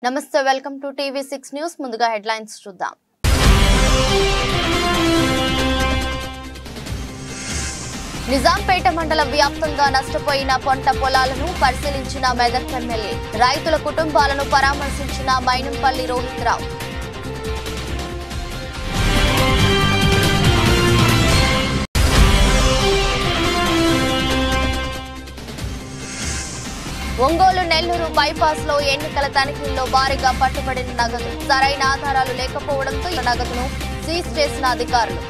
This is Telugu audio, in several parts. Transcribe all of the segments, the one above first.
నమస్తే వెల్కమ్ టు టీవీ6 న్యూస్ ముందుగా హెడ్లైన్స్ చూద్దాం నిజాంపేట మండల వ్యాప్తంగా నష్టపోయిన పంట పొలాలను పరిశీలించిన మెదక్ ఎమ్మెల్యే రైతుల కుటుంబాలను పరామర్శించిన మైనంపల్లి రోహిత్రావు ఒంగోలు నెల్లూరు బైపాస్ లో ఎన్నికల తనిఖీల్లో భారీగా పట్టుబడిన నగదు సరైన ఆధారాలు లేకపోవడంతో ఈ నగదును సీజ్ చేసిన అధికారులు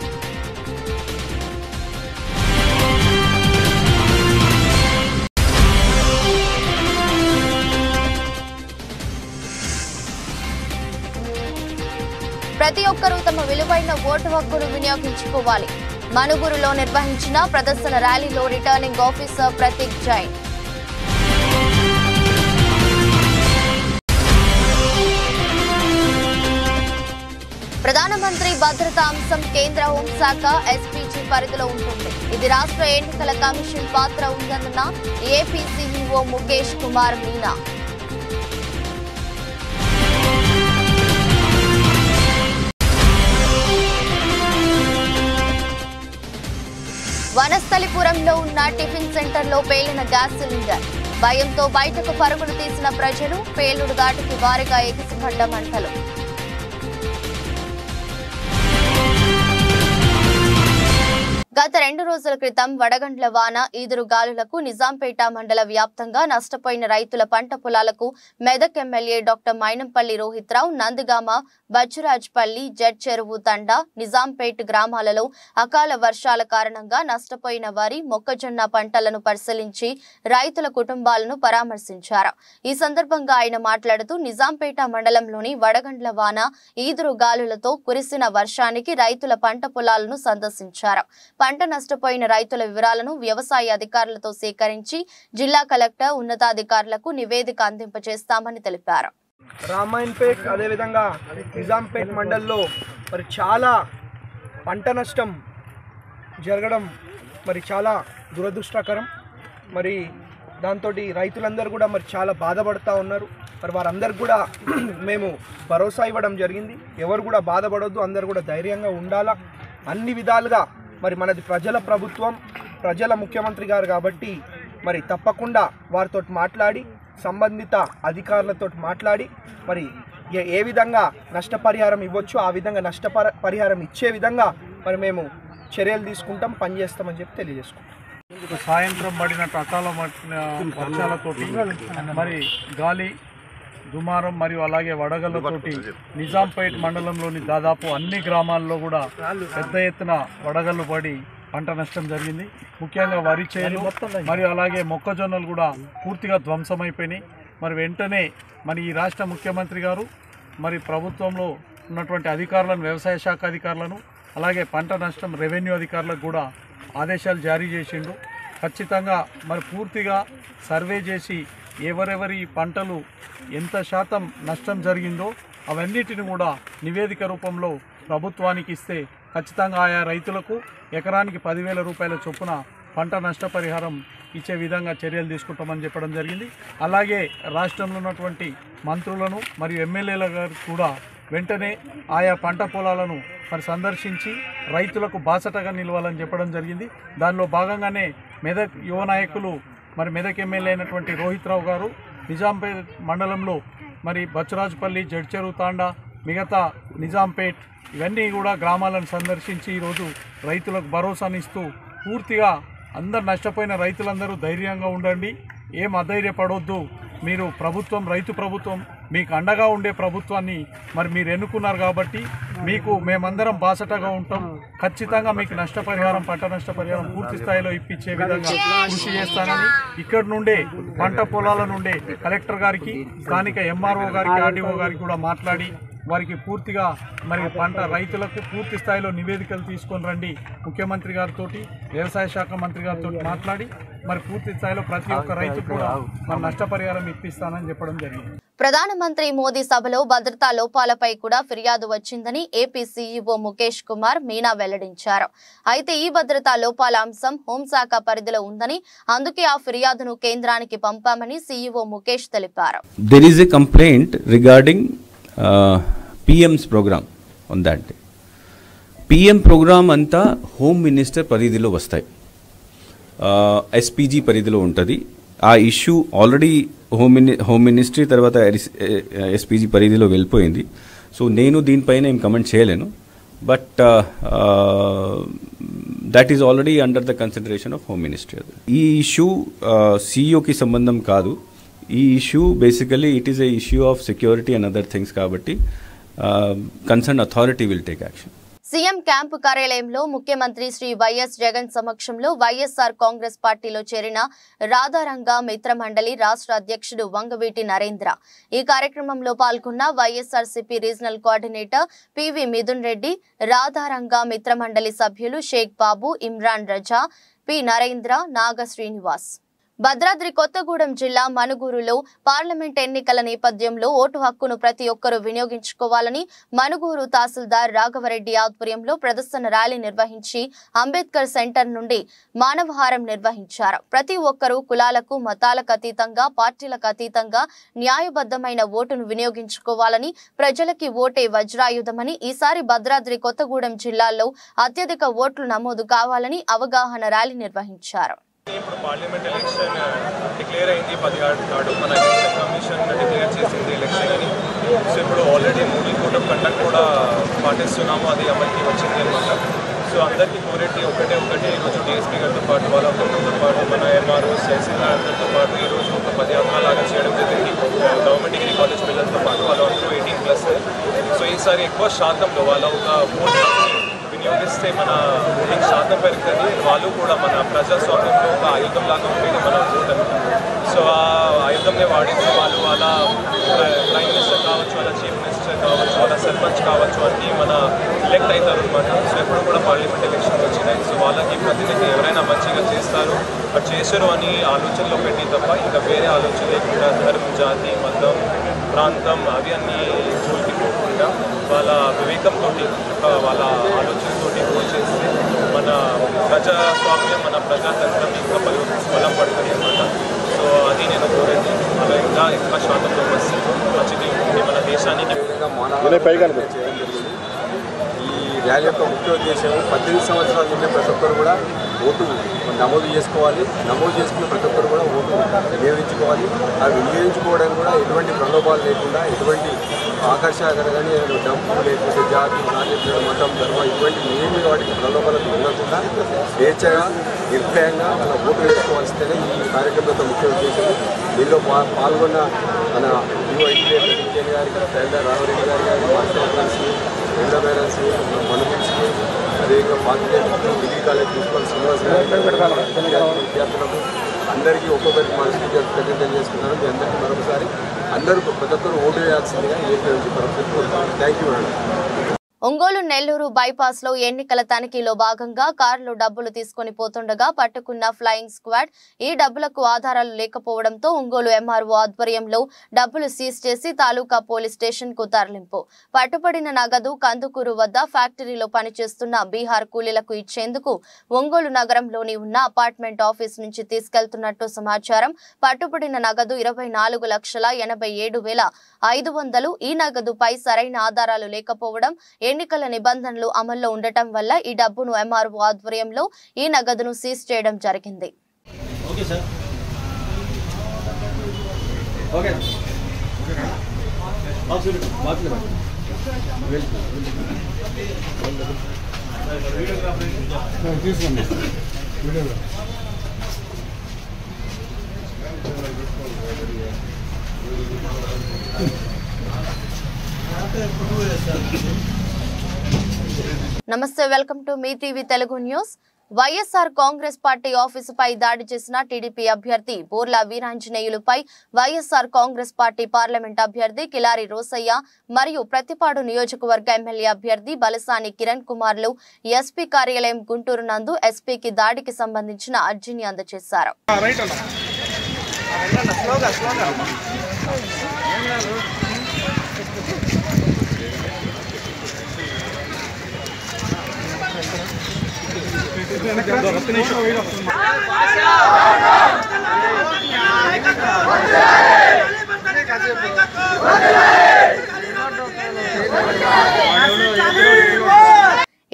ప్రతి ఒక్కరూ తమ విలువైన ఓటు హక్కును వినియోగించుకోవాలి మనుగురులో నిర్వహించిన ప్రదర్శన ర్యాలీలో రిటర్నింగ్ ఆఫీసర్ ప్రతీక్ జైన్ ప్రధానమంత్రి భద్రతా అంశం కేంద్ర హోంశాఖ ఎస్పీజీ పరిధిలో ఉంటుంది ఇది రాష్ట్ర ఎన్నికల కమిషన్ పాత్ర ఉందన్న ఏపీ సీఈఓ ముఖేష్ కుమార్ మీనా వనస్థలిపురంలో ఉన్న టిఫిన్ సెంటర్లో పేలిన గ్యాస్ సిలిండర్ భయంతో బయటకు పరుగులు తీసిన ప్రజలు పేలుడు దాటికి భారీగా ఎగిసిపడ్డ మంటలు గత 2 రోజుల క్రితం వడగండ్ల వాన ఈదురు గాలులకు నిజాంపేట మండల వ్యాప్తంగా నష్టపోయిన రైతుల పంట పొలాలకు మెదక్ ఎమ్మెల్యే డాక్టర్ మైనంపల్లి రోహిత్రావు నందిగామ బచ్చురాజ్పల్లి జడ్ చెరువు తండా నిజాంపేట్ గ్రామాలలో అకాల వర్షాల కారణంగా నష్టపోయిన వారి మొక్కజొన్న పంటలను పరిశీలించి రైతుల కుటుంబాలను పరామర్శించారు ఈ సందర్భంగా ఆయన మాట్లాడుతూ నిజాంపేట మండలంలోని వడగండ్ల వాన ఈదురు గాలులతో కురిసిన వర్షానికి రైతుల పంట పొలాలను సందర్శించారు పంట నష్టపోయిన రైతుల వివరాలను వ్యవసాయ అధికారులతో సేకరించి జిల్లా కలెక్టర్ ఉన్నతాధికారులకు నివేదిక అందింపజేస్తామని తెలిపారు. రామాయణపేట్ అదే విధంగా నిజాంపేట్ మండల్లో మరి చాలా పంట నష్టం జరగడం మరి చాలా దురదృష్టకరం. మరి దాంతో రైతులందరూ కూడా మరి చాలా బాధపడుతూ ఉన్నారు. మరి వారందరికీ కూడా మేము భరోసా ఇవ్వడం జరిగింది. ఎవరు కూడా బాధపడొద్దు, అందరు కూడా ధైర్యంగా ఉండాలా. అన్ని విధాలుగా మరి మనది ప్రజల ప్రభుత్వం, ప్రజల ముఖ్యమంత్రి గారు కాబట్టి మరి తప్పకుండా వారితో మాట్లాడి సంబంధిత అధికారులతో మాట్లాడి మరి ఏ విధంగా నష్టపరిహారం ఇవ్వచ్చు ఆ విధంగా నష్టపరిహారం ఇచ్చే విధంగా మరి మేము చర్యలు తీసుకుంటాం, పనిచేస్తామని చెప్పి తెలియజేసుకుంటాం. సాయంత్రం పడినట్టు అకాల వర్షాలతోటి మరి గాలి దుమారం మరియు అలాగే వడగళ్లతోటి నిజాంపేట్ మండలంలోని దాదాపు అన్ని గ్రామాల్లో కూడా పెద్ద ఎత్తున వడగళ్ళు పడి పంట నష్టం జరిగింది. ముఖ్యంగా వరి చేను మరియు అలాగే మొక్కజొన్నలు కూడా పూర్తిగా ధ్వంసమైపోయినాయి. మరి వెంటనే మరి ఈ రాష్ట్ర ముఖ్యమంత్రి గారు మరి ప్రభుత్వంలో ఉన్నటువంటి అధికారులను, వ్యవసాయ శాఖ అధికారులను అలాగే పంట నష్టం రెవెన్యూ అధికారులకు కూడా ఆదేశాలు జారీ చేసిండు. ఖచ్చితంగా మరి పూర్తిగా సర్వే చేసి ఎవరెవరి పంటలు ఎంత శాతం నష్టం జరిగిందో అవన్నిటిని కూడా నివేదిక రూపంలో ప్రభుత్వానికి ఇస్తే ఖచ్చితంగా ఆయా రైతులకు ఎకరానికి 10,000 రూపాయల చొప్పున పంట నష్టపరిహారం ఇచ్చే విధంగా చర్యలు తీసుకుంటామని చెప్పడం జరిగింది. అలాగే రాష్ట్రంలో ఉన్నటువంటి మంత్రులను మరియు ఎమ్మెల్యేల గారు కూడా వెంటనే ఆయా పంట పొలాలను మరి సందర్శించి రైతులకు బాసటగా నిలవాలని చెప్పడం జరిగింది. దానిలో భాగంగానే మెదక్ యువ నాయకులు మరి మెదక్ ఎమ్మెల్యే అయినటువంటి రోహిత్రావు గారు నిజాంపేట్ మండలంలో మరి బచ్చురాజ్పల్లి, జడ్ చెరువు తాండా, మిగతా నిజాంపేట్ ఇవన్నీ కూడా గ్రామాలను సందర్శించి ఈరోజు రైతులకు భరోసానిస్తూ పూర్తిగా అందరు నష్టపోయిన రైతులందరూ ధైర్యంగా ఉండండి, ఏం అధైర్యపడొద్దు, మీరు ప్రభుత్వం రైతు ప్రభుత్వం మీకు అండగా ఉండే ప్రభుత్వాన్ని మరి మీరు ఎన్నుకున్నారు కాబట్టి మీకు మేమందరం బాసటగా ఉంటాం. ఖచ్చితంగా మీకు నష్టపరిహారం, పంట నష్టపరిహారం పూర్తి స్థాయిలో ఇప్పించే విధంగా కృషి చేస్తానని ఇక్కడి నుండే పంట పొలాల నుండే కలెక్టర్ గారికి, స్థానిక ఎంఆర్ఓ గారికి, ఆర్డీఓ గారికి కూడా మాట్లాడి వారికి పూర్తిగా మరి పంట రైతులకు పూర్తి స్థాయిలో నివేదికలు తీసుకొని రండి, ముఖ్యమంత్రి గారితో వ్యవసాయ శాఖ మంత్రి గారితో మాట్లాడి మరి పూర్తి స్థాయిలో ప్రతి ఒక్క రైతు కూడా మరి నష్టపరిహారం ఇప్పిస్తానని చెప్పడం జరిగింది. ప్రధానమంత్రి మోదీ సభలో భద్రతా లోపాలపై కూడా ఫిర్యాదు వచ్చిందని ఏపీ సీఈఓ ముఖేష్ కుమార్ మీనా వెల్లడించారు. అయితే ఈ భద్రతా లోపాల అంశం హోంశాఖ పరిధిలో ఉందని, అందుకే ఆ ఫిర్యాదును కేంద్రానికి పంపామని సీఈఓ ముఖేష్ తెలిపారు. There is a complaint regarding PM's program on that day. PM program అంతా హోమ్ మినిస్టర్ పరిధిలో వస్తాయి, SPG పరిధిలో ఉంటుంది. ఆ ఇష్యూ ఆల్రెడీ హోమ్ మినిస్ట్రీ తర్వాత SPG పరిధిలో వెళ్ళిపోయింది. సో నేను దీనిపైన ఏం కమెంట్ చేయలేను. But that is already under the consideration of home ministry. ఈ ఇష్యూ సిఇఓకి సంబంధం కాదు. ఈ issue basically it is a issue of security and other things కాబట్టి concern authority will take action. CM camp కార్యాలయంలో ముఖ్యమంత్రి శ్రీ వైఎస్ జగన్ సమక్షంలో వైఎస్ఆర్ కాంగ్రెస్ పార్టీలో చేరిన రాధారంగ మిత్ర మండలి రాష్ట్ర అధ్యక్షుడు వంగవీటి నరేంద్ర. ఈ కార్యక్రమంలో పాల్గొన్న YSRCP regional coordinator PV Mithun Reddy, Radharanga మిత్ర మండలి సభ్యులు షేక్ బాబు, ఇమ్రాన్ రజా, పి నరేంద్ర, నాగ శ్రీనివాస్. భద్రాద్రి కొత్తగూడెం జిల్లా మనుగూరులో పార్లమెంట్ ఎన్నికల నేపథ్యంలో ఓటు హక్కును ప్రతి ఒక్కరూ వినియోగించుకోవాలని మనుగూరు తహసీల్దార్ రాఘవరెడ్డి ఆధ్వర్యంలో ప్రదర్శన ర్యాలీ నిర్వహించి అంబేద్కర్ సెంటర్ నుండి మానవహారం నిర్వహించారు. ప్రతి ఒక్కరూ కులాలకు మతాలకు అతీతంగా, పార్టీలకు అతీతంగా న్యాయబద్ధమైన ఓటును వినియోగించుకోవాలని, ప్రజలకి ఓటే వజ్రాయుధమని, ఈసారి భద్రాద్రి కొత్తగూడెం జిల్లాలో అత్యధిక ఓట్లు నమోదు కావాలని అవగాహన ర్యాలీ నిర్వహించారు. ఇప్పుడు పార్లమెంట్ ఎలక్షన్ డిక్లేర్ అయింది 16 నాడు. మన ఎలక్షన్ కమిషన్ డిక్లేర్ చేసింది ఎలక్షన్ అని. సో ఇప్పుడు already model code of conduct కూడా పాటిస్తున్నాము, అది అమలుకి వచ్చింది అనమాట. సో అందరికీ కోరేటి ఒకటే ఈరోజు డిఎస్పీ గారితో పాటు వాళ్ళ అందరితో పాటు మన ఎంఆర్ఓస్ తహసీల్దార్ అందరితో పాటు ఈరోజు ఒక పదయాత్ర లాగా చేయడం జరిగింది. గవర్నమెంట్ డిగ్రీ కాలేజ్ పిల్లలతో పాటు వాళ్ళందరూ 18+. సో ఈసారి ఎక్కువ శాతంలో వాళ్ళ ఒక ఓటు వినియోగిస్తే మన ఓటింగ్ శాతం పెరుగుతుంది. వాళ్ళు కూడా మన ప్రజాస్వామ్యంలో ఒక ఆయుధం లాగా ఉండేది మన ఓటు. సో ఆ ఆయుధంని వాడించి వాళ్ళు వాళ్ళ ప్రైమ్ మినిస్టర్ కావచ్చు, వాళ్ళ చీఫ్ మినిస్టర్ కావచ్చు, వాళ్ళ సర్పంచ్ కావచ్చు, అన్నీ మన ఎలక్ట్ అవుతారు అనమాట. సో ఎప్పుడు కూడా పార్లమెంట్ ఎలక్షన్ వచ్చినాయి. సో వాళ్ళకి ప్రతినిధి ఎవరైనా మంచిగా చేస్తారు, అది చేశారు అని ఆలోచనలో పెట్టి తప్ప ఇంకా వేరే ఆలోచన లేకుండా ధర్మం, జాతి, మతం, ప్రాంతం అవి అన్నీ జోలికి పోకుండా వాళ్ళ వివేకంతో వాళ్ళ ఆలోచనతో ఓట్ చేస్తే మన ప్రజాస్వామ్యం, మన ప్రజాతంత్రం ఇంకా బలం పడుతుంది అన్నమాట. సో అది నేను కోరేది. అలా ఇంకా ఎక్కువ శాతంలో వస్తే మంచిది ఉంటుంది మన దేశానికి. ఈ ర్యాలీ యొక్క ముఖ్య ఉద్దేశం 18 సంవత్సరాల నుండి ప్రతి ఒక్కరు కూడా ఓటు నమోదు చేసుకోవాలి. నమోదు చేసుకున్న ప్రతి ఒక్కరు కూడా ఓటు వినియోగించుకోవాలి. ఆ వినియోగించుకోవడానికి కూడా ఎటువంటి ప్రలోభాలు లేకుండా, ఎటువంటి ఆకర్షణ కానీ డబ్బు లేకపోతే జాతి, రాజకీయ, మతం, ధర్మ ఇటువంటి ఏమి వాటికి ప్రలోభాలకు ఉండకుండా స్వేచ్ఛగా, నిర్భయంగా వాళ్ళ ఓటు వేసుకోవాల్సిందే ఈ కార్యక్రమం యొక్క ముఖ్య ఉద్దేశం. దీనిలో పాల్గొన్న మన యువ గారికి, తహసీల్దార్ రాఘవరెడ్డి గారికి, మాస్టర్ గారికి, రెండో పేరెంట్స్, మనుషులకి, అదేవిధంగా party degree college principal Srinivas గారికి, విద్యార్థులకు అందరికీ ఒక్కొక్కరికి మనసుకి కృతజ్ఞతలు చేసుకున్నాను. మీ అందరికీ మరొకసారి అందరూ ప్రతి ఒక్కరు ఓటు వేయాల్సిందిగా ఏపీ నుంచి కోరుతున్నాను. Thank you madam. Ongole Nellore bypass లో ఎన్నికల తనిఖీలో భాగంగా కారులో డబ్బులు తీసుకుని పోతుండగా పట్టుకున్న ఫ్లయింగ్ స్క్వాడ్. ఈ డబ్బులకు ఆధారాలు లేకపోవడంతో ఒంగోలు ఎంఆర్ఓ ఆధ్వర్యంలో డబ్బులు సీజ్ చేసి తాలూకా పోలీస్ స్టేషన్ కు తరలింపు. పట్టుబడిన నగదు కందుకూరు వద్ద ఫ్యాక్టరీలో పనిచేస్తున్న బీహార్ కూలీలకు ఇచ్చేందుకు ఒంగోలు నగరంలోని ఉన్న అపార్ట్మెంట్ ఆఫీస్ నుంచి తీసుకెళ్తున్నట్టు సమాచారం. పట్టుబడిన నగదు 24,87,500. ఈ నగదుపై సరైన ఆధారాలు లేకపోవడం, ఎన్నికల నిబంధనలు అమల్లో ఉండటం వల్ల ఈ డబ్బును ఎంఆర్ఓ ఆధ్వర్యంలో ఈ నగదును సీజ్ చేయడం జరిగింది. నమస్తే, welcome to Mee TV Telugu news. YSR Congress party ఆఫీసుపై దాడి చేసిన టీడీపీ అభ్యర్థి బోర్లా వీరాంజనేయులపై వైఎస్ఆర్ కాంగ్రెస్ పార్టీ పార్లమెంట్ అభ్యర్థి కిలారి రోసయ్య మరియు ప్రతిపాడు నియోజకవర్గ ఎమ్మెల్యే అభ్యర్థి బలసాని కిరణ్ కుమార్లు ఎస్పీ కార్యాలయం గుంటూరు నందు ఎస్పీకి దాడికి సంబంధించిన అర్జీని అందజేశారు.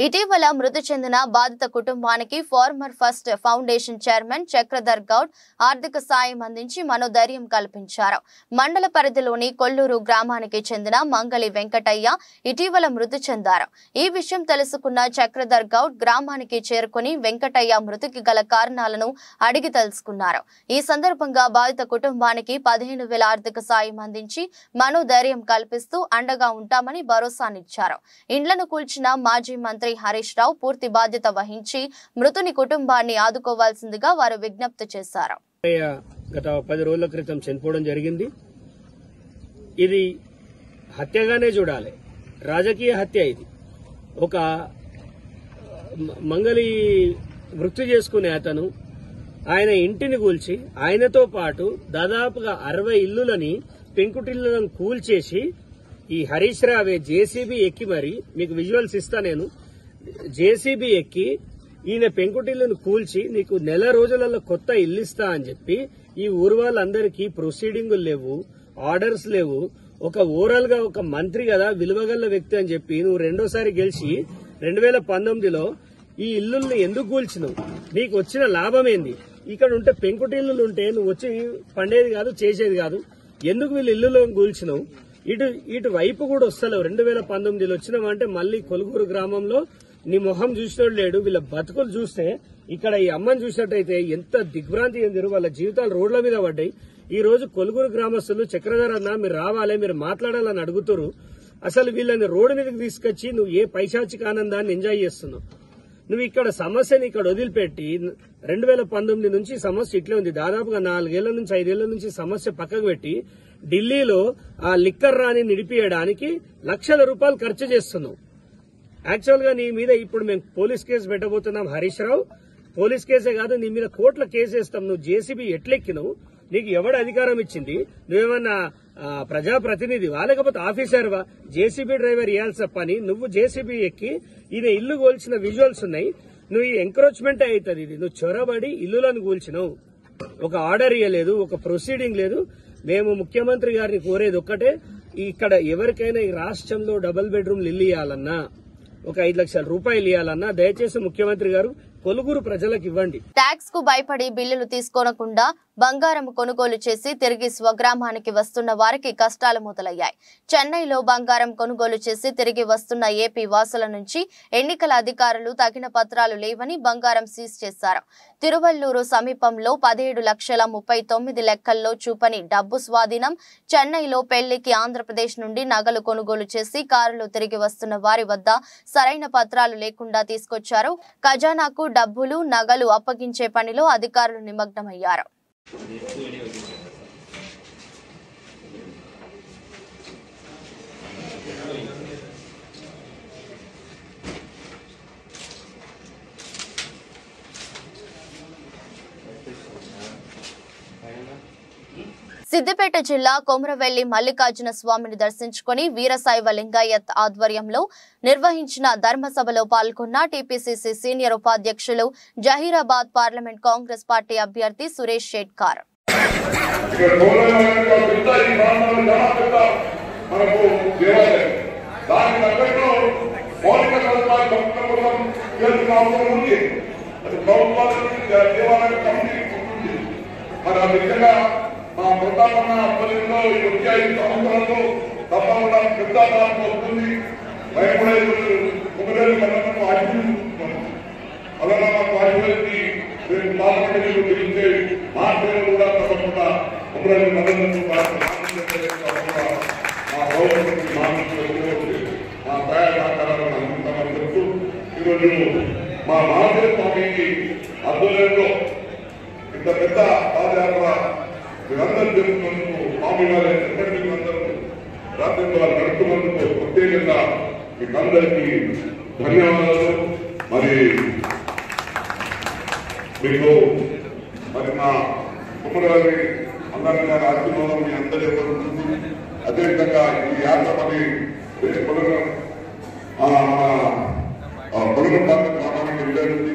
ఇటీవల మృతి చెందిన బాధిత కుటుంబానికి farmer first foundation chairman Chakradhar Goud ఆర్థిక సాయం అందించి మనోధైర్యం కల్పించారు. మండల పరిధిలోని కొల్లూరు గ్రామానికి చెందిన మంగళి వెంకటయ్య ఇటీవల మృతి చెందారు. ఈ విషయం తెలుసుకున్న చక్రధర్ గౌడ్ గ్రామానికి చేరుకుని వెంకటయ్య మృతికి గల కారణాలను అడిగి తెలుసుకున్నారు. ఈ సందర్భంగా బాధిత కుటుంబానికి 15,000 ఆర్థిక సాయం అందించి మనోధైర్యం కల్పిస్తూ అండగా ఉంటామని భరోసానిచ్చారు. ఇండ్లను కూల్చిన మాజీ మంత్రి హరీష్ రావు పూర్తి బాధ్యత వహించి మృతుని కుటుంబాన్ని ఆదుకోవాల్సిందిగా వారు విజ్ఞప్తి చేశారు. గత 10 రోజుల క్రితం చనిపోవడం జరిగింది. ఇది హత్యగానే చూడాలి, రాజకీయ హత్య. ఇది ఒక మంగళి వృత్తి చేసుకునే అతను ఆయన ఇంటిని కూల్చి ఆయనతో పాటు దాదాపుగా 60 ఇల్లులని పెంకుటిల్లులను కూల్చేసి ఈ హరీష్ రావే జేసీబీ ఎక్కి మరి మీకు విజువల్స్ ఇస్తా నేను జేసీబీ ఎక్కి ఈయన పెంకుటిల్లును కూల్చి నీకు నెల రోజులలో కొత్త ఇల్లు ఇస్తా అని చెప్పి ఈ ఊరు వాళ్ళందరికీ ప్రొసీడింగులు లేవు, ఆర్డర్స్ లేవు. ఒక ఓవరాల్ గా ఒక మంత్రి కదా విలువగల వ్యక్తి అని చెప్పి నువ్వు రెండోసారి గెలిచి 2019లో ఈ ఇల్లుల్ని ఎందుకు కూల్చినావు? నీకు వచ్చిన లాభం ఏంది? ఇక్కడ ఉంటే పెంకుటిల్లులు ఉంటే నువ్వు వచ్చి పండేది కాదు, చేసేది కాదు. ఎందుకు వీళ్ళు ఇల్లులో కూల్చినావు? ఇటు వైపు కూడా వస్తలేవు. 2019లో వచ్చినామంటే మళ్ళీ కొలుగురు గ్రామంలో నీ మొహం చూసినోడు లేడు. వీళ్ళ బతుకులు చూస్తే ఇక్కడ ఈ అమ్మని చూసినట్టయితే ఎంత దిగ్భ్రాంతి చెందిరు. వాళ్ళ జీవితాలు రోడ్ల మీద పడ్డాయి. ఈ రోజు కొలుగురు గ్రామస్తులు చక్రధర్ అన్న మీరు రావాలి, మీరు మాట్లాడాలని అడుగుతారు. అసలు వీళ్ళని రోడ్డు మీదకి తీసుకొచ్చి నువ్వు ఏ పైశాచిక ఆనందాన్ని ఎంజాయ్ చేస్తున్నావు? నువ్వు ఇక్కడ సమస్యని ఇక్కడ వదిలిపెట్టి 2019 నుంచి సమస్య ఇట్లే ఉంది. దాదాపుగా 4 ఏళ్ల నుంచి 5 ఏళ్ల నుంచి సమస్య పక్కకు పెట్టి ఢిల్లీలో ఆ లిక్కర్ రాని నిడిపియడానికి లక్షల రూపాయలు ఖర్చు చేస్తున్నావు. యాక్చువల్ గా నీ మీద ఇప్పుడు మేము police case పెట్టబోతున్నాం Harish Rao. Police కేసే కాదు, నీ మీద కోర్టులో కేసు వేస్తాం. నువ్వు జేసీబీ ఎట్లెక్కినావు? నీకు ఎవడు అధికారం ఇచ్చింది? నువ్వేమన్నా ప్రజాప్రతినిధివా లేకపోతే ఆఫీసర్వా? జేసీబీ డ్రైవర్ ఇవ్వాల్సిన పని నువ్వు జేసీబీ ఎక్కి ఈయన ఇల్లు కూల్చిన విజువల్స్ ఉన్నాయి. నువ్వు ఈ ఎంక్రోచ్మెంట్ అవుతుంది. ఇది నువ్వు చొరబడి ఇల్లులను కూల్చినావు. ఒక ఆర్డర్ ఇవ్వలేదు, ఒక ప్రొసీడింగ్ లేదు. మేము ముఖ్యమంత్రి గారిని కోరేది ఒక్కటే, ఇక్కడ ఎవరికైనా ఈ రాష్ట్రంలో డబుల్ బెడ్రూమ్లు ఇల్లు ఇవ్వాలన్నా, ఒక 5 లక్షల రూపాయలు ఇవ్వాలన్నా దయచేసి ముఖ్యమంత్రి గారు కొలుగురు ప్రజలకు ఇవ్వండి. ట్యాక్స్ కు భయపడి బిల్లులు తీసుకోనకుండా బంగారం కొనుగోలు చేసి తిరిగి స్వగ్రామానికి వస్తున్న వారికి కష్టాలు మొదలయ్యాయి. చెన్నైలో బంగారం కొనుగోలు చేసి తిరిగి వస్తున్న ఏపీ వాసుల నుంచి ఎన్నికల అధికారులు తగిన పత్రాలు లేవని బంగారం సీజ్ చేశారు. తిరువల్లూరు సమీపంలో 17,39,00,000 లెక్కల్లో చూపని డబ్బు స్వాధీనం. చెన్నైలో పెళ్లికి ఆంధ్రప్రదేశ్ నుండి నగలు కొనుగోలు చేసి కారులో తిరిగి వస్తున్న వారి వద్ద సరైన పత్రాలు లేకుండా తీసుకొచ్చారు. ఖజానాకు డబ్బులు నగలు అప్పగించే పనిలో అధికారులు నిమగ్నమయ్యారు. సిద్దిపేట జిల్లా కొమరవెల్లి మల్లికార్జున స్వామిని దర్శించుకుని వీరశైవ లింగాయత్ ఆధ్వర్యంలో నిర్వహించిన ధర్మసభలో పాల్గొన్న టీపీసీసీ సీనియర్ ఉపాధ్యక్షులు జహీరాబాద్ పార్లమెంట్ కాంగ్రెస్ పార్టీ అభ్యర్థి సురేష్ షెట్కార్. మా ప్రతాపన్న ఆధ్వర్యంలో ఈ 5 సంవత్సరాల్లో తప్పకుండా పెద్ద మార్పు వస్తుంది. భయపడేది కుమరేలు కన్నా ఆశీర్వదిస్తున్నాం. అలాగే మాకు ఆశీర్వదించి రేపు పార్లమెంట్ తెలిస్తే మా పేరు కూడా తప్పకుండా కుమరేలు కన్నా మా గౌరవం మా ప్రయాణ సహకారాలను అందుకుంటామని చెప్తూ ఈరోజు మా మహాదేవ స్వామికి ఆధ్వర్యంలో ఇంత పెద్ద పాదయాత్ర మీరందరూ జరుగుతున్నందుకు స్వామి వారి అందరూ రాత్రి వారు నడుపుతున్నందుకు ప్రత్యేకంగా మీకందరికీ ధన్యవాదాలు. మరి మీకు మరి నా కుమ్మగారి అందరిగా ఆశీర్వాదం మీ అందరి ఉంటుంది. అదేవిధంగా ఈ యాత్ర మరి పొలం గ్రామానికి వెళ్ళేది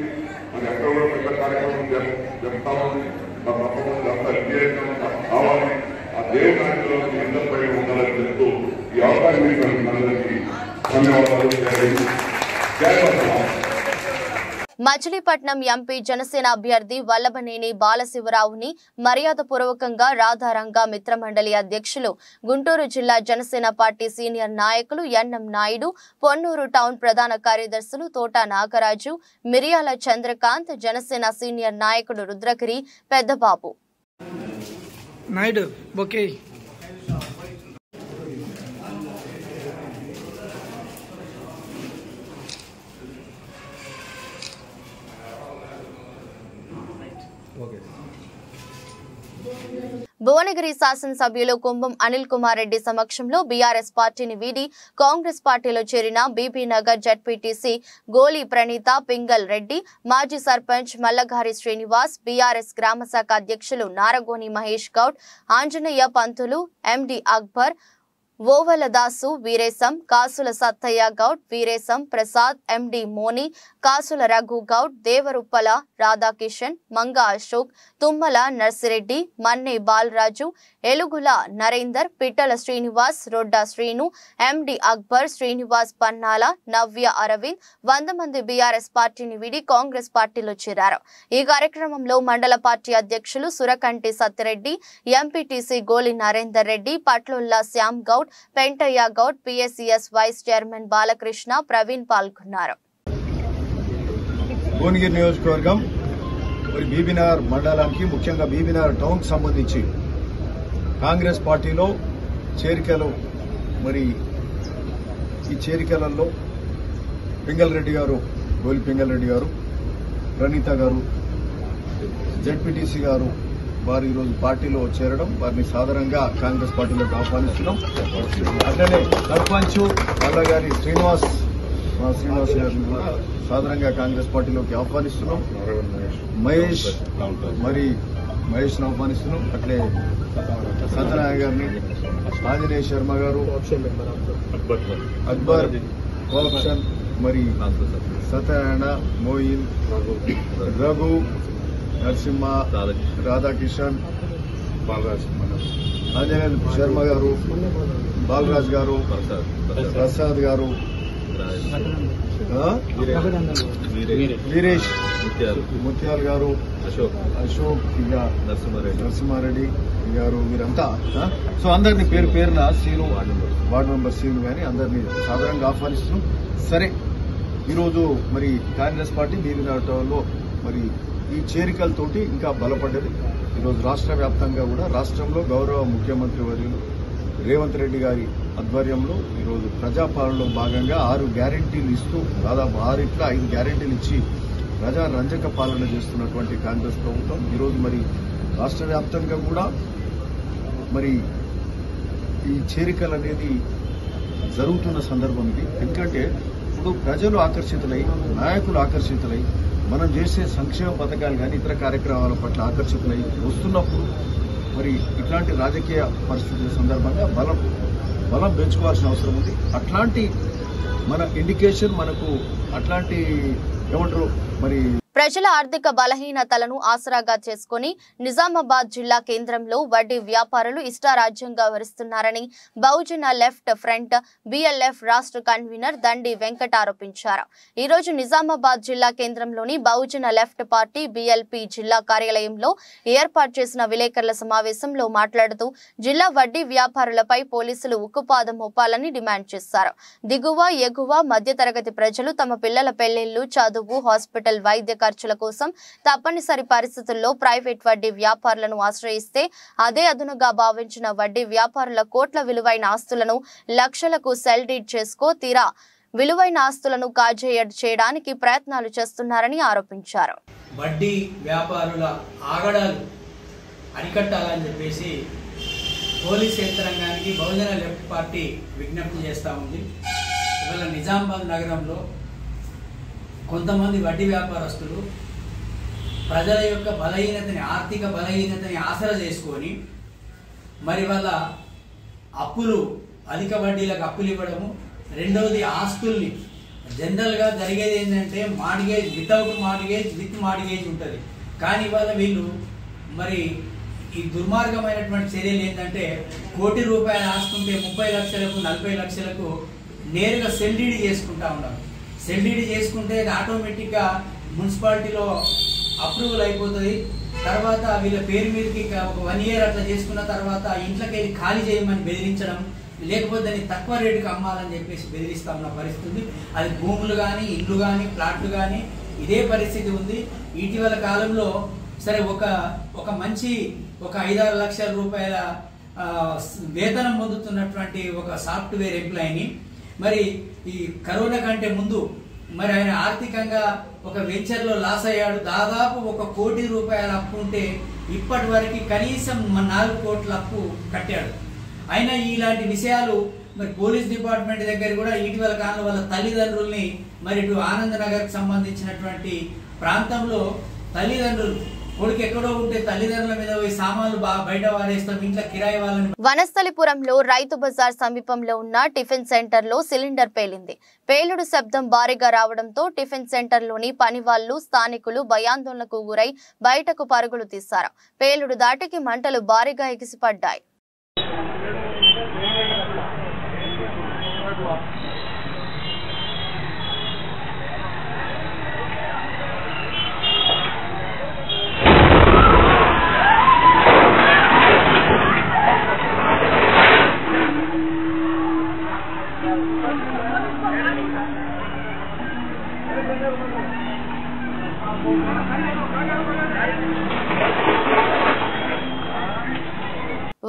మరి ఎక్కడ కూడా పెద్ద కార్యక్రమం జరుపుతామని మా తప్పకుండా అంతా విజయంగా కావాలి. ఆ దేవుని ఆశీర్వాదం మీ అందరిపై ఉండాలని చెప్తూ ఈ అవకాశం అందరికీ ధన్యవాదాలు. జై శ్రీరామ్. మచిలీపట్నం ఎంపీ జనసేన అభ్యర్థి వల్లభనేని బాలశివరావుని మర్యాదపూర్వకంగా రాధారంగ మిత్రమండలి అధ్యక్షులు, గుంటూరు జిల్లా జనసేన పార్టీ సీనియర్ నాయకులు ఎన్ఎం నాయుడు, పొన్నూరు టౌన్ ప్రధాన కార్యదర్శులు తోట నాగరాజు, మిరియాల చంద్రకాంత్, జనసేన సీనియర్ నాయకుడు రుద్రగిరి పెద్దబాబు నాయుడు ఓకే భువనగిరి శాసనసభ్యులు కుంభం అనిల్ కుమార్ రెడ్డి సమక్షంలో బీఆర్ఎస్ పార్టీని వీడి కాంగ్రెస్ పార్టీలో చేరిన బీబీ నగర్ జడ్పీటీసీ గోలి ప్రణీత పింగల్ రెడ్డి, మాజీ సర్పంచ్ మల్లగారి శ్రీనివాస్, బీఆర్ఎస్ గ్రామశాఖ అధ్యక్షులు నారగోని మహేష్ గౌడ్, ఆంజనేయ పంతులు, ఎండి అక్బర్, ఓవలదాసు వీరేశం, కాసుల సత్తయ్య గౌడ్, వీరేశం ప్రసాద్, ఎండి మోని, కాసుల రఘు గౌడ్, దేవరుప్పల రాధాకిషన్, మంగ అశోక్, తుమ్మల నర్సిరెడ్డి, మన్నే బాలరాజు, ఎలుగుల నరేందర్, పిట్టల శ్రీనివాస్, రొడ్డా శ్రీను, ఎండి అక్బర్, శ్రీనివాస్ పన్నాల, నవ్య అరవింద్ 100 మంది బీఆర్ఎస్ పార్టీని వీడి కాంగ్రెస్ పార్టీలో చేరారు. ఈ కార్యక్రమంలో మండల పార్టీ అధ్యక్షులు Surakanti Satyareddy, MPTC Goli Narender Reddy, Patlulla Shyam Goud, Pentaiah Goud, PSCS vice chairman Balakrishna, Praveen పాల్గొన్నారు. భువనగిరి నియోజకవర్గం మరి బీబీనగర్ మండలానికి, ముఖ్యంగా బీబీనగర్ టౌన్ కి సంబంధించి కాంగ్రెస్ పార్టీలో చేరికలు, మరి ఈ చేరికలలో పింగల్ రెడ్డి గారు, గోలి పింగల్ రెడ్డి గారు, ప్రణీత గారు, జెడ్పీటీసీ గారు వారు ఈరోజు పార్టీలో చేరడం, వారిని సాధారణంగా కాంగ్రెస్ పార్టీలోకి ఆహ్వానిస్తున్నాం. అట్లనే సర్పంచ్ మల్లగారి శ్రీనివాస్ గారిని కూడా సాధారణంగా కాంగ్రెస్ పార్టీలోకి ఆహ్వానిస్తున్నాం. మహేష్ ఆహ్వానిస్తున్నాం. అట్లే సత్యనారాయణ గారిని, ఆంజనేయ శర్మ గారు, అక్బర్, కోఆప్షన్, మరి సత్యనారాయణ, మోయిన్, రఘు, నరసింహ, రాధాకిషన్, ఆంజనేయ శర్మ గారు, బాలరాజ్ గారు, ప్రసాద్ గారు, వీరేష్, ముత్యాల్ గారు, అశోక్, ఇక నరసింహారెడ్డి గారు, వీరంతా సో అందరినీ పేరు పేరున సీను, వార్డు మెంబర్ సీను కానీ అందరినీ సాధారణంగా ఆహ్వానిస్తున్నాం. సరే, ఈరోజు మరి కాంగ్రెస్ పార్టీ బీబీనగర్ టౌన్లో మరి ఈ చేరికలతోటి ఇంకా బలపడ్డది. ఈరోజు రాష్ట్ర వ్యాప్తంగా కూడా రాష్ట్రంలో గౌరవ ముఖ్యమంత్రి వర్యులు రేవంత్ రెడ్డి గారి ఆధ్వర్యంలో ఈరోజు ప్రజాపాలనలో భాగంగా 6 గ్యారెంటీలు ఇస్తూ దాదాపు 5 గ్యారెంటీలు ఇచ్చి ప్రజా రంజక పాలన చేస్తున్నటువంటి కాంగ్రెస్ ప్రభుత్వం ఈరోజు మరి రాష్ట్ర వ్యాప్తంగా కూడా మరి ఈ చేరికలు అనేది జరుగుతున్న సందర్భం ఇది. ఎందుకంటే ఇప్పుడు ప్రజలు ఆకర్షితులై, నాయకులు ఆకర్షితులై, మనం చేసే సంక్షేమ పథకాలు కానీ ఇతర కార్యక్రమాల పట్ల ఆకర్షితులై వస్తున్నప్పుడు మరి ఇట్లాంటి రాజకీయ పరిస్థితుల సందర్భంగా బలం పెంచుకోవాల్సిన అవసరం ఉంది. అట్లాంటి మన ఇండికేషన్ మనకు అట్లాంటి ఏమంటారు మరి ప్రజల ఆర్థిక బలహీనతలను ఆసరాగా చేసుకుని నిజామాబాద్ జిల్లా కేంద్రంలో వడ్డీ వ్యాపారులు ఇష్టారాజ్యంగా వరిస్తున్నారని బహుజన లెఫ్ట్ ఫ్రంట్ బిఎల్ఎఫ్ రాష్ట్ర కన్వీనర్ దండి వెంకట ఆరోపించారు. ఈ రోజు నిజామాబాద్ జిల్లా కేంద్రంలోని బహుజన లెఫ్ట్ పార్టీ బిఎల్పి జిల్లా కార్యాలయంలో ఏర్పాటు చేసిన విలేకరుల సమావేశంలో మాట్లాడుతూ జిల్లా వడ్డీ వ్యాపారులపై పోలీసులు ఉక్కుపాదం మోపాలని డిమాండ్ చేశారు. దిగువ, ఎగువ, మధ్యతరగతి ప్రజలు తమ పిల్లల పెళ్లిళ్లు, చదువు, హాస్పిటల్, వైద్య ఖర్చుల కోసం తప్పనిసరి పరిస్థితుల్లో ప్రైవేట్ వడ్డీ వ్యాపారులను ఆశ్రయిస్తే అదే అదునుగా భావించిన వడ్డీ వ్యాపారుల కోట్ల విలువైన ఆస్తులను లక్షలకు సెల్ డీడ్ చేసుకో తీరా విలువైన ఆస్తులను కాజేయడానికి ప్రయత్నాలు చేస్తున్నారని ఆరోపించారు. వడ్డీ వ్యాపారుల ఆగడాలు అరికట్టాలని చెప్పేసి పోలీస్ యంత్రాంగానికి బహుజన లెఫ్ట్ పార్టీ విజ్ఞప్తి చేస్తూ ఉంది. ఇవాళ నిజామాబాద్ నగరంలో కొంతమంది వడ్డీ వ్యాపారస్తులు ప్రజల యొక్క బలహీనతని, ఆర్థిక బలహీనతని ఆసరా చేసుకొని మరి వాళ్ళ అప్పులు, అధిక వడ్డీలకు అప్పులు ఇవ్వడము, రెండవది ఆస్తుల్ని జనరల్గా జరిగేది ఏంటంటే mortgage, without mortgage, with mortgage ఉంటుంది. కానీ ఇవాళ వీళ్ళు మరి ఈ దుర్మార్గమైనటువంటి చర్యలు ఏంటంటే కోటి రూపాయల ఆస్తుంటే 30 లక్షలకు 40 లక్షలకు నేరుగా సెల్డీడీ చేసుకుంటా ఉన్నారు. సెల్డీడీ చేసుకుంటే ఆటోమేటిక్గా మున్సిపాలిటీలో అప్రూవల్ అయిపోతుంది. తర్వాత వీళ్ళ పేరు మీదకి ఒక 1 year అట్లా చేసుకున్న తర్వాత ఇంట్లోకి వెళ్ళి ఖాళీ చేయమని బెదిరించడం, లేకపోతే దాన్ని తక్కువ రేటుకి అమ్మాలని చెప్పేసి బెదిరిస్తా ఉన్న పరిస్థితి. అది భూములు కానీ, ఇల్లు కానీ, ప్లాట్లు కానీ ఇదే పరిస్థితి ఉంది. ఇటీవల కాలంలో సరే ఒక మంచి 5-6 లక్షల రూపాయల వేతనం పొందుతున్నటువంటి ఒక సాఫ్ట్వేర్ ఎంప్లాయీని మరి ఈ కరోనా కంటే ముందు మరి ఆయన ఆర్థికంగా ఒక వెంచర్లో లాస్ అయ్యాడు. దాదాపు 1 కోటి రూపాయల అప్పు ఉంటే ఇప్పటి వరకు కనీసం 4 కోట్ల అప్పు కట్టాడు. అయినా ఇలాంటి విషయాలు మరి పోలీస్ డిపార్ట్మెంట్ దగ్గర కూడా ఇటీవల కాలంలో వాళ్ళ తల్లిదండ్రుల్ని మరి ఇటు ఆనందనగర్కి సంబంధించినటువంటి ప్రాంతంలో తల్లిదండ్రులు కొడుకు ఎక్కడో ఉంటే తల్లిదండ్రుల మీద పోయి సామాన్లు బయట వారేస్తాం, ఇంట్లో కిరాయి వాళ్ళని. వనస్థలిపురంలో రైతు బజార్ సమీపంలో ఉన్న టిఫిన్ సెంటర్ లో సిలిండర్ పేలింది. పేలుడు శబ్దం భారీగా రావడంతో టిఫిన్ సెంటర్ లోని పనివాళ్లు, స్థానికులు భయాందోళనకు గురై బయటకు పరుగులు తీశారు. పేలుడు దాటికి మంటలు భారీగా ఎగిసిపడ్డాయి.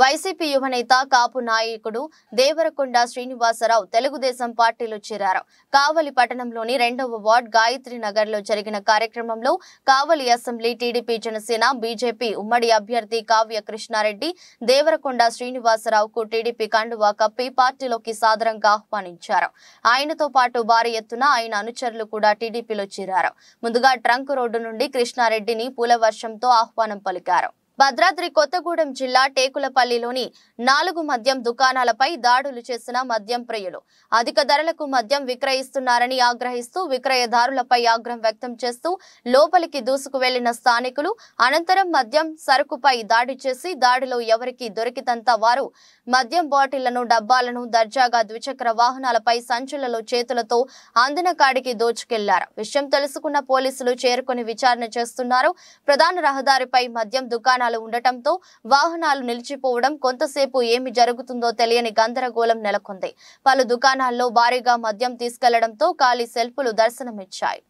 వైసీపీ యువనేత కాపు నాయకుడు దేవరకొండ శ్రీనివాసరావు తెలుగుదేశం పార్టీలో చేరారు. కావలి పట్టణంలోని 2వ వార్డ్ గాయత్రి నగర్ లో జరిగిన కార్యక్రమంలో కావలి అసెంబ్లీ టీడీపీ, జనసేన, బీజేపీ ఉమ్మడి అభ్యర్థి కావ్య కృష్ణారెడ్డి దేవరకొండ శ్రీనివాసరావుకు టీడీపీ కండువా కప్పి పార్టీలోకి సాదరంగా ఆహ్వానించారు. ఆయనతో పాటు భారీ ఎత్తున ఆయన అనుచరులు కూడా టీడీపీలో చేరారు. ముందుగా ట్రంక్ రోడ్డు నుండి కృష్ణారెడ్డిని పూలవర్షంతో ఆహ్వానం పలికారు. భద్రాద్రి కొత్తగూడెం జిల్లా టేకులపల్లిలోని 4 మద్యం దుకాణాలపై దాడులు చేసిన మద్యం ప్రియులు అధిక ధరలకు మద్యం విక్రయిస్తున్నారని ఆగ్రహిస్తూ విక్రయదారులపై ఆగ్రహం వ్యక్తం చేస్తూ లోపలికి దూసుకు వెళ్లిన స్థానికులు అనంతరం మద్యం సరుకుపై దాడి చేసి దాడిలో ఎవరికి దొరికితంత వారు మద్యం బాటిళ్లను, డబ్బాలను దర్జాగా ద్విచక్ర వాహనాలపై సంచులలో చేతులతో అందిన కాడికి దోచుకెళ్లారు. విషయం తెలుసుకున్న పోలీసులు చేరుకుని విచారణ చేస్తున్నారు. ప్రధాన రహదారిపై మద్యం దుకాణాలు ఉండటంతో వాహనాలు నిలిచిపోవడం, కొంతసేపు ఏమి జరుగుతుందో తెలియని గందరగోళం నెలకొంది. పలు దుకాణాల్లో భారీగా మద్యం తీసుకెళ్లడంతో ఖాళీ సెల్ఫులు దర్శనమిచ్చాయి.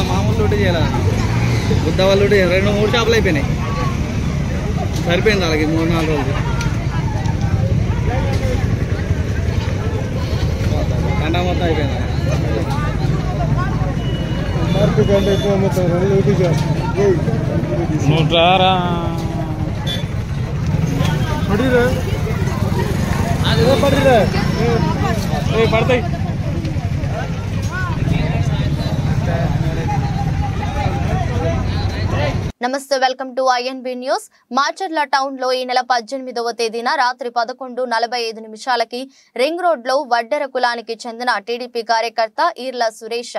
మామూలు లూటీ చేయాలి, బుద్ధ వాళ్ళు 2-3 షాపులు అయిపోయినాయి. సరిపోయింది అలాగే 3-4 రోజులు. కంట మొత్తం అయిపోయింది. పడతాయి. నమస్తే, welcome to INB news. Macherla town లో ఈ నెల 18వ తేదీన రాత్రి 11:45 రింగ్ రోడ్ లో వడ్డెర కులానికి చెందిన టీడీపీ కార్యకర్త ఈర్ల సురేష్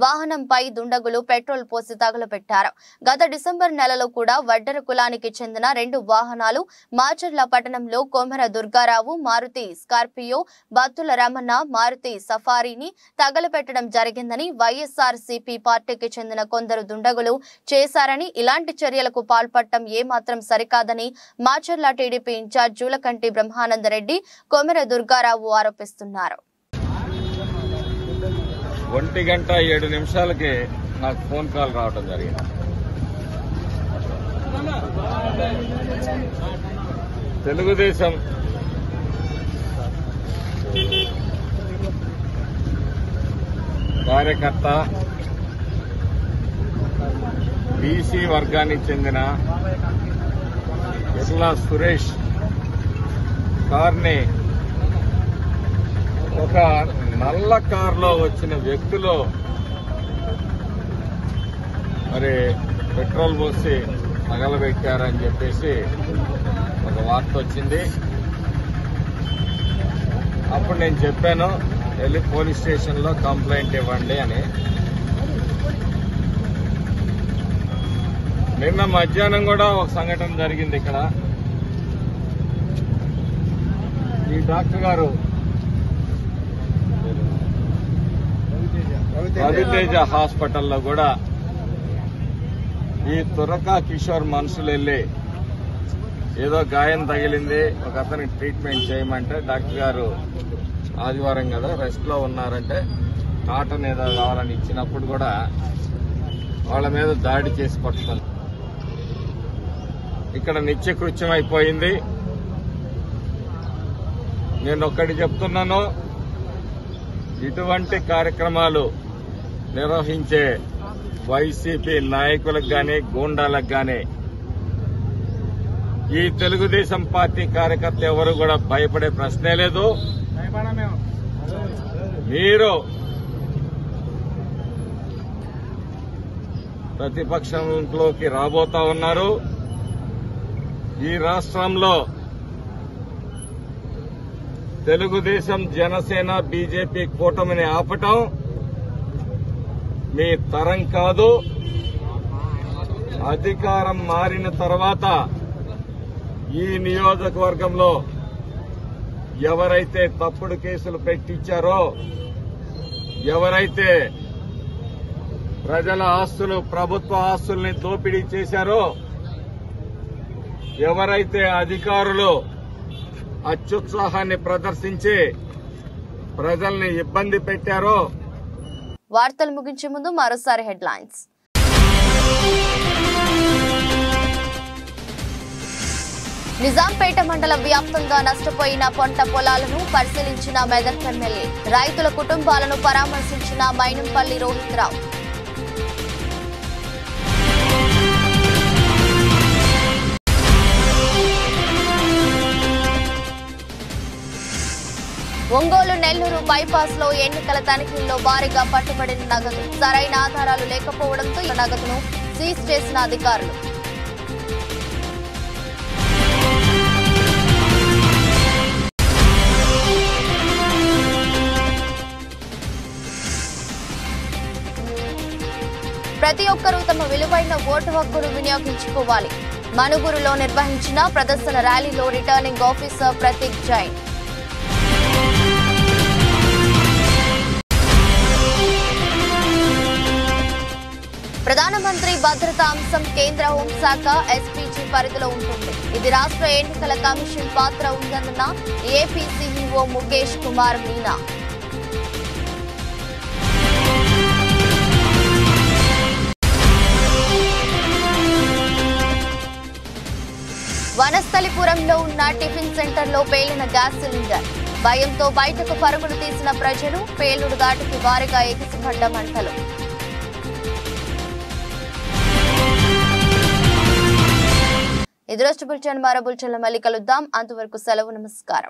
వాహనంపై దుండగులు పెట్రోల్ పోసి తగులపెట్టారు. గత డిసెంబర్ నెలలో కూడా వడ్డెర కులానికి చెందిన 2 వాహనాలు మాచర్ల పట్టణంలో కొమెర దుర్గారావు మారుతి స్కార్పియో, బత్తుల రమణ మారుతి సఫారీని తగలపెట్టడం జరిగిందని వైఎస్ఆర్సీపీ పార్టీకి చెందిన కొందరు దుండగులు చేశారని, ఇలాంటి చర్యలకు పాల్పడటం ఏమాత్రం సరికాదని మాచర్ల టీడీపీ ఇన్ఛార్జ్ జూలకంటి బ్రహ్మానందరెడ్డి, కొమెర దుర్గారావు ఆరోపిస్తున్నారు. 1:07 నాకు ఫోన్ కాల్ రావడం జరిగింది. తెలుగుదేశం కార్యకర్త బీసీ వర్గానికి చెందిన ఎర్లా సురేష్ కార్ని ఒక నల్ల కారులో వచ్చిన వ్యక్తులు మరి పెట్రోల్ పోసి తగలబెట్టారని చెప్పేసి ఒక వార్త వచ్చింది. అప్పుడు నేను చెప్పాను, వెళ్ళి పోలీస్ స్టేషన్లో కంప్లైంట్ ఇవ్వండి అని. నిన్న మధ్యాహ్నం కూడా ఒక సంఘటన జరిగింది ఇక్కడ. ఈ డాక్టర్ గారు రవితేజ హాస్పిటల్లో కూడా ఈ తురకా కిషోర్ మనుషులు వెళ్ళి ఏదో గాయం తగిలింది, ఒక అతనికి ట్రీట్మెంట్ చేయమంటే డాక్టర్ గారు ఆదివారం కదా రెస్ట్ లో ఉన్నారంటే కాటన్ ఏదో కావాలని ఇచ్చినప్పుడు కూడా వాళ్ళ మీద దాడి చేసి పట్టుకుంది. ఇక్కడ నిత్యకృత్యం అయిపోయింది. నేను ఒక్కటి చెప్తున్నాను, ఇటువంటి కార్యక్రమాలు నిర్వహించే వైసీపీ నాయకులకు గాని గూండాలకు గాని ఈ తెలుగుదేశం పార్టీ కార్యకర్త ఎవరు కూడా భయపడే ప్రశ్నే లేదు. మీరు ప్రతిపక్షంలోకి రాబోతా ఉన్నారు. ఈ రాష్ట్రంలో తెలుగుదేశం జనసేన బీజేపీ కూటమిని ఆపటం మీ తరం కాదు. అధికారం మారిన తర్వాత ఈ నియోజకవర్గంలో ఎవరైతే తప్పుడు కేసులు పెట్టించారో, ఎవరైతే ప్రజల ఆస్తులు ప్రభుత్వ ఆస్తుల్ని దోపిడీ చేశారో, ఎవరైతే అధికారులు అత్యుత్సాహాన్ని ప్రదర్శించి ప్రజల్ని ఇబ్బంది పెట్టారో. వార్తలు ముగించే ముందు మరోసారి హెడ్లైన్స్. నిజాంపేట మండల వ్యాప్తంగా నష్టపోయిన పంట పొలాలను పరిశీలించిన మెదక్ ఎమ్మెల్యే. రైతుల కుటుంబాలను పరామర్శించిన మైనంపల్లి రోహిత్ రావు. ఒంగోలు నెల్లూరు బైపాస్ లో ఎన్నికల తనిఖీల్లో భారీగా పట్టుబడిన నగదు. సరైన ఆధారాలు లేకపోవడంతో ఈ నగదును సీజ్ చేసిన అధికారులు. ప్రతి ఒక్కరూ తమ విలువైన ఓటు హక్కును వినియోగించుకోవాలి. మనుగురులో నిర్వహించిన ప్రదర్శన ర్యాలీలో రిటర్నింగ్ ఆఫీసర్ ప్రతీక్ జైన్. ప్రధానమంత్రి భద్రతా అంశం కేంద్ర హోంశాఖ ఎస్పీజీ పరిధిలో ఉంటుంది. ఇది రాష్ట్ర ఎన్నికల కమిషన్ పాత్ర ఉందన్న ఏపీ సీఈఓ ముఖేష్ కుమార్ మీనా. వనస్థలిపురంలో ఉన్న టిఫిన్ సెంటర్లో పేలిన గ్యాస్ సిలిండర్. భయంతో బయటకు పరుగులు తీసిన ప్రజలు. పేలుడు దాటికి భారీగా ఎగిసిపడ్డ మంటలు. ఇది రోజు బులెటిన్. మరో బులెటిన్లో మళ్ళీ కలుద్దాం. అంతవరకు సెలవు. నమస్కారం.